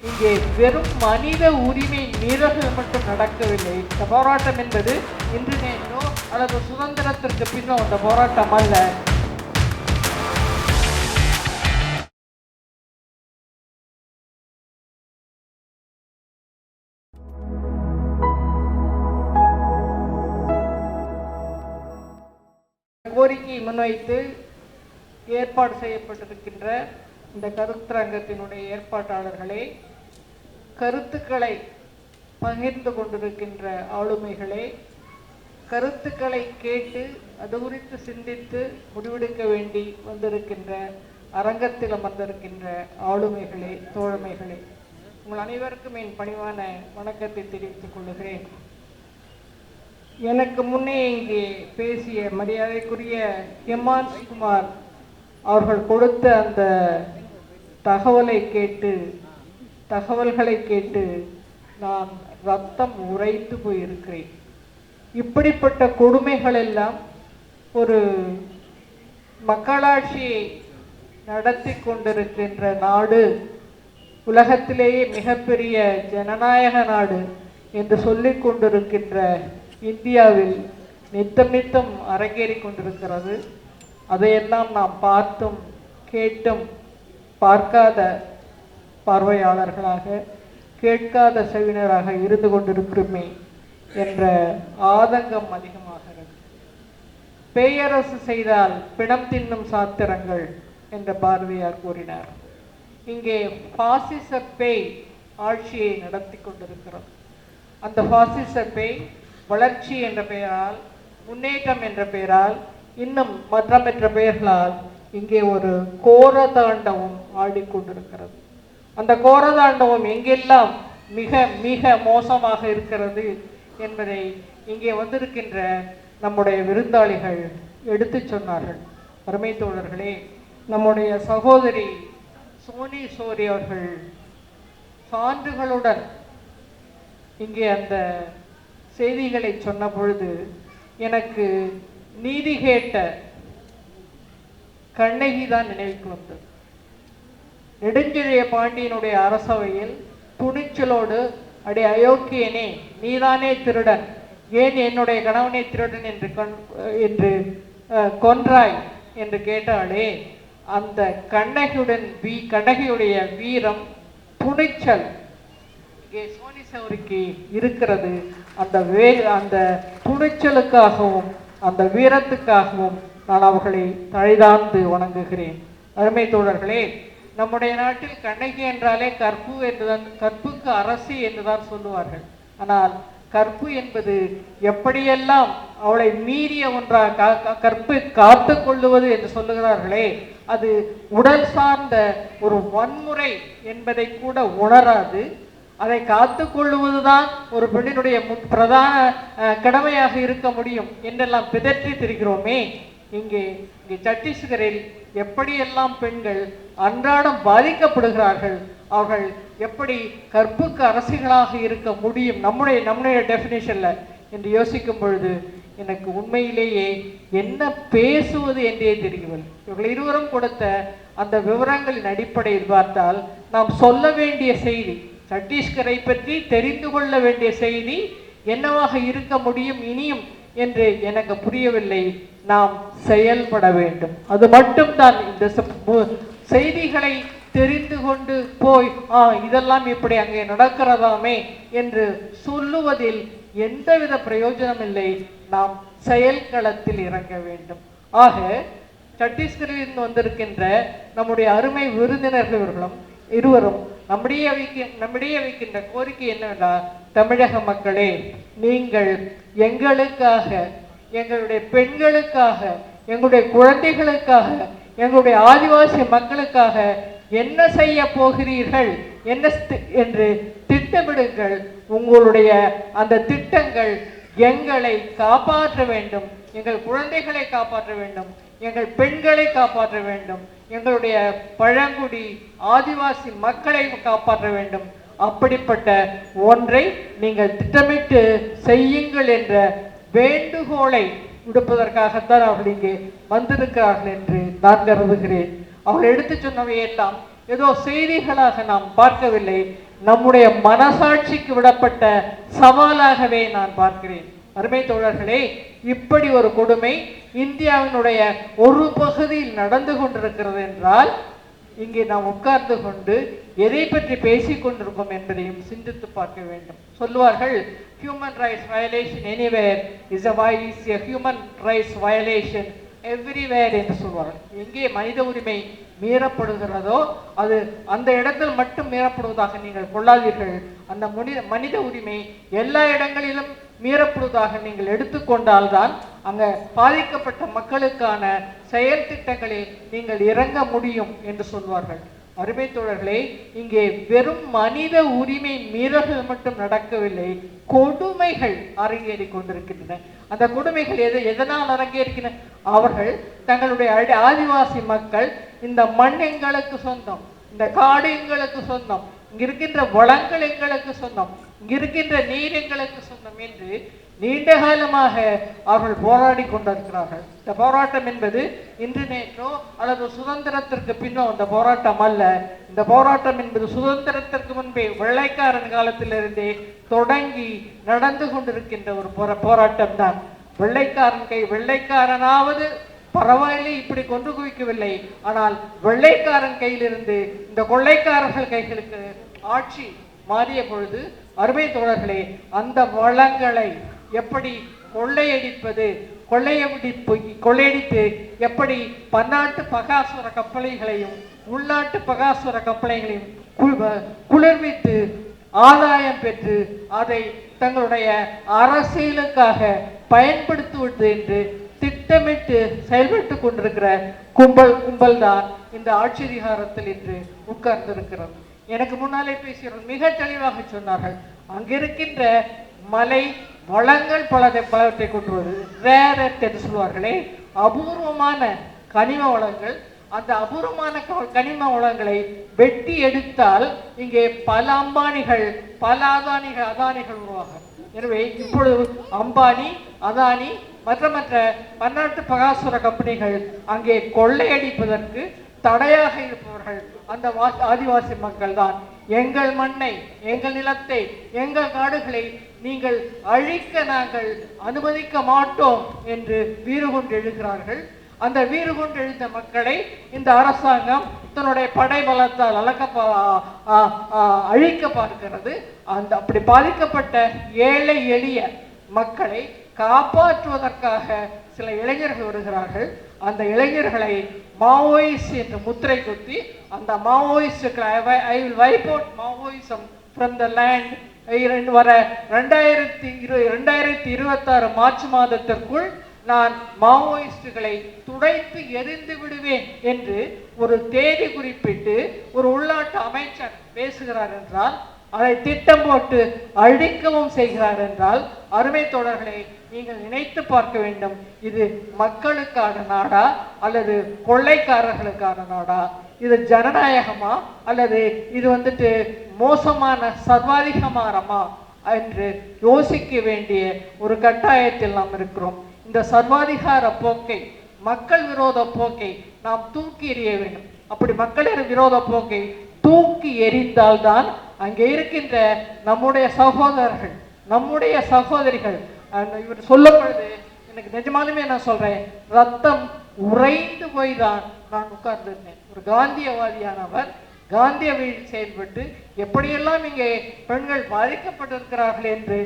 இங்கே வெறும் மனித உரிமை மீறல்கள் மட்டும் நடக்கவில்லை. இந்த போராட்டம் என்பது இன்று நேற்றோ அல்லது சுதந்திரத்திற்கு பின்னோ அந்த போராட்டம் அல்ல. கோரிக்கையை முன்வைத்து ஏற்பாடு செய்யப்பட்டிருக்கின்ற இந்த கருத்தரங்கத்தினுடைய ஏற்பாட்டாளர்களே, கருத்துக்களை பகிர்ந்து கொண்டிருக்கின்ற ஆளுமைகளே, கருத்துக்களை கேட்டு அது குறித்து சிந்தித்து முடிவெடுக்க வேண்டி வந்திருக்கின்ற அரங்கத்தில் அமர்ந்திருக்கின்ற ஆளுமைகளே, தோழமைகளே, உங்கள் அனைவருக்கும் என் பணிவான வணக்கத்தை தெரிவித்துக் கொள்கிறேன். எனக்கு முன்னே இங்கே பேசிய மரியாதைக்குரிய ஹேமான்ஷ் குமார் அவர்கள் கொடுத்த அந்த தகவல்களை கேட்டு நான் ரத்தம் உறைந்து போயிருக்கிறேன். இப்படிப்பட்ட கொடுமைகள் எல்லாம் ஒரு மக்களாட்சியை நடத்தி கொண்டிருக்கின்ற நாடு, உலகத்திலேயே மிகப்பெரிய ஜனநாயக நாடு என்று சொல்லிக் கொண்டிருக்கின்ற இந்தியாவில் நித்தம் அரங்கேறி கொண்டிருக்கிறது. அதையெல்லாம் நாம் பார்த்தும் கேட்டும் பார்க்காத பார்வையாளர்களாக, கேட்காத செவினராக இருந்து கொண்டிருக்கிறோமே என்ற ஆதங்கம் அதிகமாகிறது. பேயரசு செய்தால் பிணம் தின்னும் சாத்திரங்கள் என்ற பாரதியார் கூறினார். இங்கே பாசிச பேய் ஆட்சியை நடத்தி கொண்டிருக்கிறோம். அந்த பாசிச பேய் வளர்ச்சி என்ற பெயரால், முன்னேற்றம் என்ற பெயரால், இன்னும் மற்ற பெயர்களால் இங்கே ஒரு கோரதாண்டவம் ஆடிக்கொண்டிருக்கிறது. அந்த கோரதாண்டவம் எங்கெல்லாம் மிக மிக மோசமாக இருக்கிறது என்பதை இங்கே வந்திருக்கின்ற நம்முடைய விருந்தாளிகள் எடுத்து சொன்னார்கள். அருமை தோழர்களே, நம்முடைய சகோதரி சோனி சோரி அவர்கள் சான்றுகளுடன் இங்கே அந்த செய்திகளை சொன்ன பொழுது எனக்கு நீதி கேட்ட கண்ணகி தான் நினைவுக்கு வந்தது. நெடுஞ்செழிய பாண்டியனுடைய அரசவையில் துணிச்சலோடு, அடே அயோக்கியனே, நீதானே திருடன், ஏன் என்னுடைய கணவனை திருடன் என்று கொன்றாய் என்று கேட்டாலே, அந்த கண்ணகியுடைய வீரம், துணிச்சல் இங்கே சோனி சோரிக்கு இருக்கிறது. அந்த துணிச்சலுக்காகவும் அந்த வீரத்துக்காகவும் நான் அவர்களை தழைதார்ந்து வணங்குகிறேன். அருமை தோழர்களே, நம்முடைய நாட்டில் கண்ணகி என்றாலே கற்புக்கு அரசி என்றுதான் சொல்லுவார்கள். ஆனால் கற்பு என்பது எப்படியெல்லாம் அவளை மீறிய ஒன்றாக கற்பை காத்து கொள்ளுவது என்று சொல்லுகிறார்களே, அது உடல் சார்ந்த ஒரு வன்முறை என்பதை கூட உணராது. அதை காத்து கொள்ளுவதுதான் ஒரு பெண்ணினுடைய பிரதான கடமையாக இருக்க முடியும் என்றெல்லாம் பிதற்றி திரிகிறோமே. இங்கே சத்தீஸ்கரில் எப்படியெல்லாம் பெண்கள் அன்றாடம் பாதிக்கப்படுகிறார்கள், அவர்கள் எப்படி கற்புக்கு அரசிகளாக இருக்க முடியும் நம்முடைய டெஃபினேஷன்ல என்று யோசிக்கும் பொழுது எனக்கு உண்மையிலேயே என்ன பேசுவது என்றே தெரியவில்லை. இவர்கள் இருவரும் கொடுத்த அந்த விவரங்களின் அடிப்படையில் பார்த்தால் நாம் சொல்ல வேண்டிய செய்தி, சத்தீஸ்கரை பற்றி தெரிந்து கொள்ள வேண்டிய செய்தி என்னவாக இருக்க முடியும் இனியும் என்று எனக்கு புரியவில்லை. நாம் செயல்பட வேண்டும். அது மட்டும்தான். இந்த செய்திகளை தெரிந்து கொண்டு போய் இதெல்லாம் இப்படி அங்கே நடக்கிறதாமே என்று சொல்லுவதில் எந்தவித பிரயோஜனம் இல்லை. நாம் செயல்களத்தில் இறங்க வேண்டும். ஆக சத்தீஸ்கரில் வந்திருக்கின்ற நம்முடைய அருமை விருந்தினர்கள் இருவரும் நம்மிடையே வைக்கின்ற கோரிக்கை என்னவென்றால், தமிழக மக்களே, நீங்கள் எங்களுக்காக, எங்களுடைய பெண்களுக்காக, எங்களுடைய குழந்தைகளுக்காக, எங்களுடைய ஆதிவாசி மக்களுக்காக என்ன செய்ய போகிறீர்கள் என்று திட்டமிடுங்கள். உங்களுடைய அந்த திட்டங்கள் எங்களை காப்பாற்ற வேண்டும், எங்கள் குழந்தைகளை காப்பாற்ற வேண்டும், எங்கள் பெண்களை காப்பாற்ற வேண்டும், எங்களுடைய பழங்குடி ஆதிவாசி மக்களை காப்பாற்ற வேண்டும். அப்படிப்பட்ட ஒன்றை நீங்கள் திட்டமிட்டு செய்யுங்கள் என்ற வேண்டுகோளை விடுப்பதற்காகத்தான் அவர்கள் இங்கே வந்திருக்கிறார்கள் என்று நான் கருதுகிறேன். அவர்கள் எடுத்து சொன்னவையெல்லாம் ஏதோ செய்திகளாக நாம் பார்க்கவில்லை. நம்முடைய மனசாட்சிக்கு விடப்பட்ட சவாலாகவே நான் பார்க்கிறேன். அருமை தோழர்களே, இப்படி ஒரு கொடுமை இந்தியாவினுடைய ஒரு பகுதியில் நடந்து கொண்டிருக்கிறது என்றால் இங்கே நாம் உட்கார்ந்து கொண்டு எதை பற்றி பேசிக் கொண்டிருக்கோம் என்பதையும் சிந்தித்து பார்க்க வேண்டும். சொல்லுவார்கள், human rights violation anywhere is a human rights violation everywhere என்று சொல்வார்கள். எங்கே மனித உரிமை மீறப்படுகிறதோ அது அந்த இடத்தில் மட்டும் மீறப்படுவதாக நீங்கள் கொள்ளாதீர்கள். அந்த மனித உரிமை எல்லா இடங்களிலும் மீறப்படுவதாக நீங்கள் எடுத்துக்கொண்டால்தான் அங்க பாதிக்கப்பட்ட மக்களுக்கான செயல் திட்டங்களில் நீங்கள் இறங்க முடியும் என்று சொல்வார்கள். அருமை தோழர்களே, இங்கே வெறும் மனித உரிமை மீறல்கள் மட்டும் நடக்கவில்லை, கொடுமைகள் அரங்கேறி கொண்டிருக்கின்றன. அந்த கொடுமைகள் எதனால் அரங்கேற்கின்றன? அவர்கள் தங்களுடைய ஆதிவாசி மக்கள் இந்த மண் எங்களுக்கு சொந்தம், இந்த காடு எங்களுக்கு சொந்தம், இங்க இருக்கின்ற வளங்கள் எங்களுக்கு சொந்தம், இங்க இருக்கின்ற நீர் எங்களுக்கு சொந்தம் என்று நீண்ட காலமாக அவர்கள் போராடி கொண்டிருக்கிறார்கள். இந்த போராட்டம் என்பது இன்று நேற்றோ அல்லது சுதந்திரத்திற்கு பின்னோ அந்த போராட்டம் அல்ல. இந்த போராட்டம் என்பது சுதந்திரத்திற்கு முன்பே வெள்ளைக்காரன் காலத்திலிருந்தே தொடங்கி நடந்து கொண்டிருக்கின்ற ஒரு போராட்டம் தான். வெள்ளைக்காரனாவது பரவாயில்லை, இப்படி கொண்டு குவிக்கவில்லை. ஆனால் வெள்ளைக்காரன் கையிலிருந்து இந்த கொள்ளைக்காரர்கள் கைகளுக்கு ஆட்சி மாறிய பொழுது, அருமை தோழர்களே, அந்த வளங்களை எப்படி கொள்ளையடிப்பது, கொள்ளையடித்து எப்படி பன்னாட்டு பகாசுர கப்பலைகளையும் உள்நாட்டு பகாசுர கப்பலைகளையும் குளிர்வித்து ஆதாயம் பெற்று அதை தங்களுடைய அரசியலுக்காக பயன்படுத்துவது என்று திட்டமிட்டு செயல்பட்டு கொண்டிருக்கிற கும்பல் தான் இந்த ஆட்சி அதிகாரத்தில் இன்று உட்கார்ந்திருக்கிறது. எனக்கு முன்னாலே பேசியவர்கள் மிக தெளிவாக சொன்னார்கள், அங்கிருக்கின்ற மலை வளங்கள் பலவற்றை கொண்டுவது ரேர் என்று சொல்வார்களே, அபூர்வமான கனிம வளங்கள். அந்த அபூர்வமான கனிம வளங்களை வெட்டி எடுத்தால் இங்கே பல அம்பானிகள் பல அதானிகள் உருவாகும். எனவே இப்பொழுது அம்பானி, அதானி மற்ற பன்னாட்டு பகாசுர கம்பெனிகள் அங்கே கொள்ளையடிப்பதற்கு தடையாக இருப்பவர்கள் அந்த ஆதிவாசி மக்கள் தான். எங்கள் மண்ணை, எங்கள் நிலத்தை, எங்கள் காடுகளை நீங்கள் அழிக்க நாங்கள் அனுமதிக்க மாட்டோம் என்று வீறு கொண்டு எழுகிறார்கள். அந்த வீறு கொண்டு எழுந்த மக்களை இந்த அரசாங்கம் தன்னுடைய படை பலத்தால் அழிக்க பார்க்கிறது. அந்த அப்படி பாதிக்கப்பட்ட ஏழை எளிய மக்களை காப்பாற்றுவதற்காக சில இளைஞர்கள் வருகிறார்கள். அந்த இளைஞர்களை மாவோயிஸ்ட் என்று முத்திரை குத்தி, அந்த மாவோயிஸ்டுகளை I will wipe out Maoism from the land வர 2026 மார்ச் மாதத்திற்குள் நான் மாவோயிஸ்டுகளை துடைத்து எரிந்து விடுவேன் என்று ஒரு தேதி குறிப்பிட்டு ஒரு உள்நாட்டு அமைச்சர் பேசுகிறார் என்றால், அதை திட்டம் போட்டு அழிக்கவும் செய்கிறார் என்றால், அருமை தோழர்களை நீங்கள் நினைத்து பார்க்க வேண்டும், இது மக்களுக்கான நாடா அல்லது கொள்ளைக்காரர்களுக்கான நாடா? இது ஜனநாயகமா அல்லது இது மோசமான சர்வாதிகாரமா என்று யோசிக்க வேண்டிய ஒரு கட்டாயத்தில் நாம் இருக்கிறோம். இந்த சர்வாதிகார போக்கை, மக்கள் விரோத போக்கை நாம் தூக்கி எறிய வேண்டும். அப்படி மக்கள் விரோத போக்கை தூக்கி எறிந்தால்தான் அங்கே இருக்கின்ற நம்முடைய சகோதரர்கள், நம்முடைய சகோதரிகள், இவர் சொல்லும் பொழுது எனக்கு நிஜமாலுமே நான் சொல்றேன், ரத்தம் உறைந்து போய் தான் நான் உட்கார்ந்திருந்தேன். ஒரு காந்தியவாதியானவர் காந்திய வழியில் செயல்பட்டு எப்படியெல்லாம் இங்கே பெண்கள் பாதிக்கப்பட்டிருக்கிறார்கள் என்று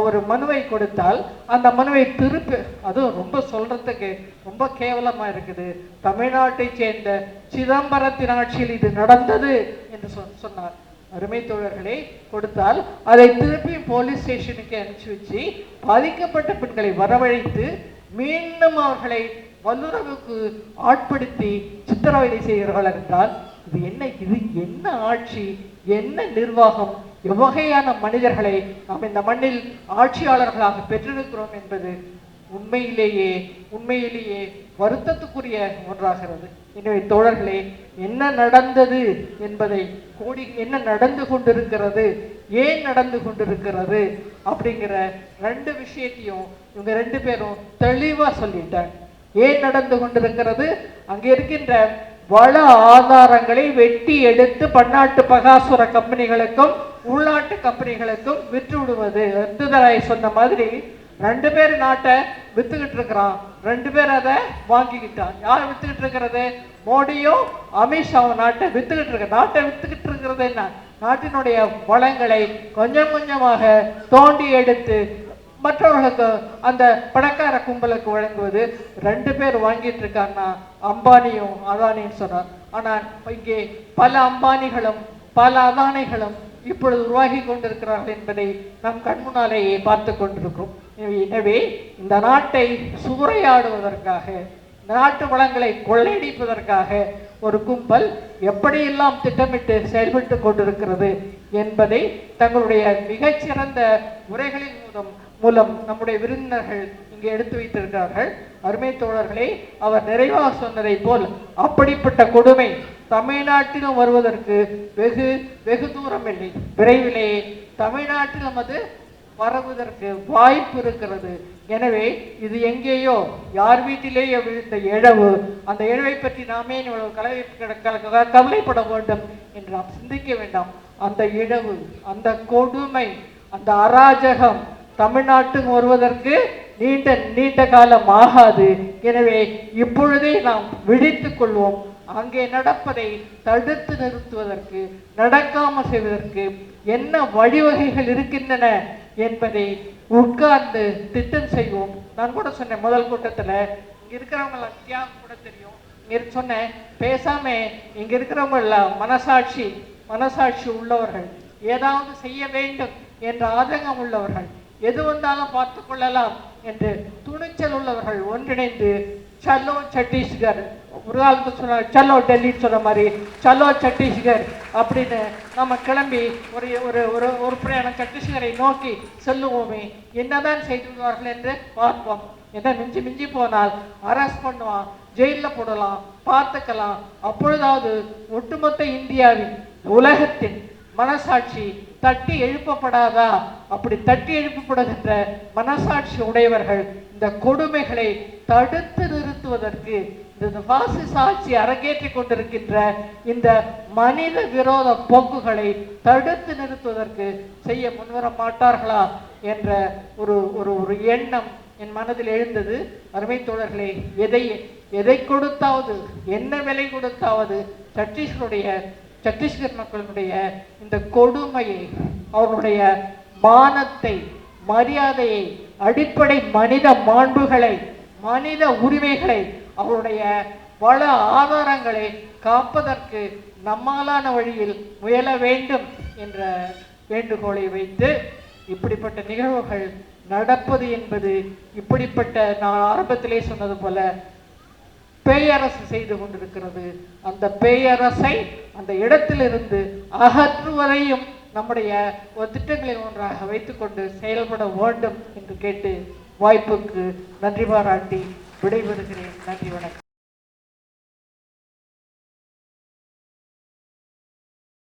ஒரு மனுவை கொடுத்தால், அந்த மனுவை திருப்பி, அதுவும் ரொம்ப சொல்றதுக்கு ரொம்ப கேவலமா இருக்குது, தமிழ்நாட்டை சேர்ந்த சிதம்பரத்தின் ஆட்சியில் இது நடந்தது என்று சொன்னார். அருமை தோழர்களே, கொடுத்தால் அதை திருப்பி போலீஸ் ஸ்டேஷனுக்கு அனுப்பிச்சு வச்சு பாதிக்கப்பட்ட பெண்களை வரவழைத்து மீண்டும் அவர்களை வல்லுறவுக்கு ஆட்படுத்தி சித்திரவதை செய்கிறார்கள் என்றால் இது என்ன ஆட்சி, என்ன நிர்வாகம், எவ்வகையான மனிதர்களை நாம் இந்த மண்ணில் ஆட்சியாளர்களாக பெற்றிருக்கிறோம் என்பது உண்மையிலேயே வருத்தத்துக்குரிய ஒன்றாகிறது. எனவே தோழர்களே, என்ன நடந்தது என்பதை என்ன நடந்து கொண்டிருக்கிறது, ஏன் நடந்து கொண்டிருக்கிறது அப்படிங்கிற ரெண்டு விஷயத்தையும் இவங்க ரெண்டு பேரும் தெளிவா சொல்லிட்டாங்க. ஏன் நடந்து கொண்டிருக்கிறது? அங்கே இருக்கின்ற வள ஆதாரங்களை வெட்டி எடுத்து பன்னாட்டு பகாசுர கம்பெனிகளுக்கும் உள்நாட்டு கம்பெனிகளுக்கும் விற்று விடுவது. அத்துதராய் சொன்ன மாதிரி 2 பேர் நாட்டை வித்துக்கிட்டு இருக்கிறான், 2 பேர் அதை வாங்கிக்கிட்டான். யார் வித்துக்கிட்டு இருக்கிறது? மோடியும் அமித்ஷாவும் நாட்டை வித்துக்கிட்டு இருக்க. நாட்டை வித்துக்கிட்டு இருக்கிறது என்ன? நாட்டினுடைய வளங்களை கொஞ்சம் கொஞ்சமாக தோண்டி எடுத்து மற்றவர்களுக்கு அந்த பணக்கார கும்பலுக்கு வழங்குவது. 2 பேர் வாங்கிட்டு இருக்காங்கன்னா அம்பானியும் அதானியும் சொன்னார். ஆனால் இங்கே பல அம்பானிகளும் பல அதானிகளும் இப்பொழுது உருவாகி கொண்டிருக்கிறார்கள் என்பதை நம் கண்முன்னாலேயே பார்த்து கொண்டிருக்கிறோம். எனவே இந்த நாட்டை சூறையாடுவதற்காக, இந்த நாட்டு வளங்களை கொள்ளையடிப்பதற்காக ஒரு கும்பல் எப்படியெல்லாம் திட்டமிட்டு செயல்பட்டு கொண்டிருக்கிறது என்பதை தங்களுடைய மிகச்சிறந்த உரைகளின் மூலம் நம்முடைய விருந்தினர்கள் இங்கே எடுத்து வைத்திருக்கிறார்கள். அருமை தோழர்களே, அவர் நிறைவாக சொன்னதை போல் அப்படிப்பட்ட கொடுமை தமிழ்நாட்டிலும் வருவதற்கு வெகு வெகு தூரம் இல்லை. விரைவிலே தமிழ்நாட்டிலும் அது வருவதற்கு வாய்ப்பு இருக்கிறது. எனவே இது எங்கேயோ யார் வீட்டிலேயோ விழுந்த இழவு, அந்த இழவை பற்றி நாமே கவலைப்பட வேண்டும் என்று நாம் சிந்திக்க வேண்டாம். அந்த இழவு, அந்த கொடுமை, அந்த அராஜகம் தமிழ்நாட்டுக்கு வருவதற்கு நீண்ட காலம் ஆகாது. எனவே இப்பொழுதே நாம் விழித்துக் கொள்வோம். அங்கே நடப்பதை தடுத்து நிறுத்துவதற்கு, நடக்காமல் செய்வதற்கு என்ன வழிவகைகள் இருக்கின்றன என்பதை உட்கார்ந்து திட்டம் செய்வோம். நான் கூட சொன்னேன் முதல் கூட்டத்தில், இங்க இருக்கிறவங்க தியாகம் கூட தெரியும். இங்க சொன்னேன், பேசாம இங்க இருக்கிறவங்க எல்லாம் மனசாட்சி உள்ளவர்கள், ஏதாவது செய்ய வேண்டும் என்ற ஆதங்கம் உள்ளவர்கள், எது வந்தாலும் பார்த்து கொள்ளலாம் என்று துணிச்சல் உள்ளவர்கள் ஒன்றிணைந்து சலோ சத்தீஸ்கர், ஒரு காலத்து சொன்ன சலோ டெல்லின்னு சொன்ன மாதிரி சலோ சத்தீஸ்கர் அப்படின்னு நம்ம கிளம்பி ஒரு ஒரு ஒரு ஒரு பிரயாணம் சத்தீஸ்கரை நோக்கி செல்லுவோமே. என்னதான் செய்து விடுவார்கள் என்று பார்ப்போம். என்ன மிஞ்சி போனால் அரெஸ்ட் பண்ணுவான், ஜெயிலில் போடலாம், பார்த்துக்கலாம். அப்பொழுதாவது ஒட்டுமொத்த இந்தியாவின், உலகத்தின் மனசாட்சி தட்டி எழுப்பப்படாதா? அப்படி தட்டி எழுப்பப்படுகின்ற மனசாட்சி உடையவர்கள் இந்த கொடுமைகளை தடுத்து நிறுத்துவதற்கு, இந்த பாசிச ஆட்சி அரங்கேற்றி கொண்டிருக்கின்ற இந்த மனித விரோத போக்குகளை தடுத்து நிறுத்துவதற்கு செய்ய முன்வர மாட்டார்களா என்ற ஒரு ஒரு ஒரு எண்ணம் என் மனதில் எழுந்தது. அருமை தோழர்களே, எதை கொடுத்தாவது, என்ன விலை கொடுத்தாவது சத்தீஸ்கர் மக்களுடைய இந்த கொடுமையை, அவர்களுடைய மானத்தை, மரியாதையை, அடிப்படை மனித மாண்புகளை, மனித உரிமைகளை, அவருடைய வள ஆதாரங்களை காப்பதற்கு நம்மாலான வழியில் முயல வேண்டும் என்ற வேண்டுகோளை வைத்து, இப்படிப்பட்ட நிகழ்வுகள் நடப்பது என்பது இப்படிப்பட்ட, நான் ஆரம்பத்திலே சொன்னது போல, பேயரசு செய்து கொண்டிருக்கிறது. அந்த பேயரசை அந்த இடத்திலிருந்து அகற்றுவதையும் நம்முடைய ஒரு திட்டங்களில் ஒன்றாக வைத்துக்கொண்டு செயல்பட வேண்டும் என்று கேட்டு வாய்ப்புக்கு நன்றி பாராட்டி விடைபெறுகிறேன். நன்றி, வணக்கம்.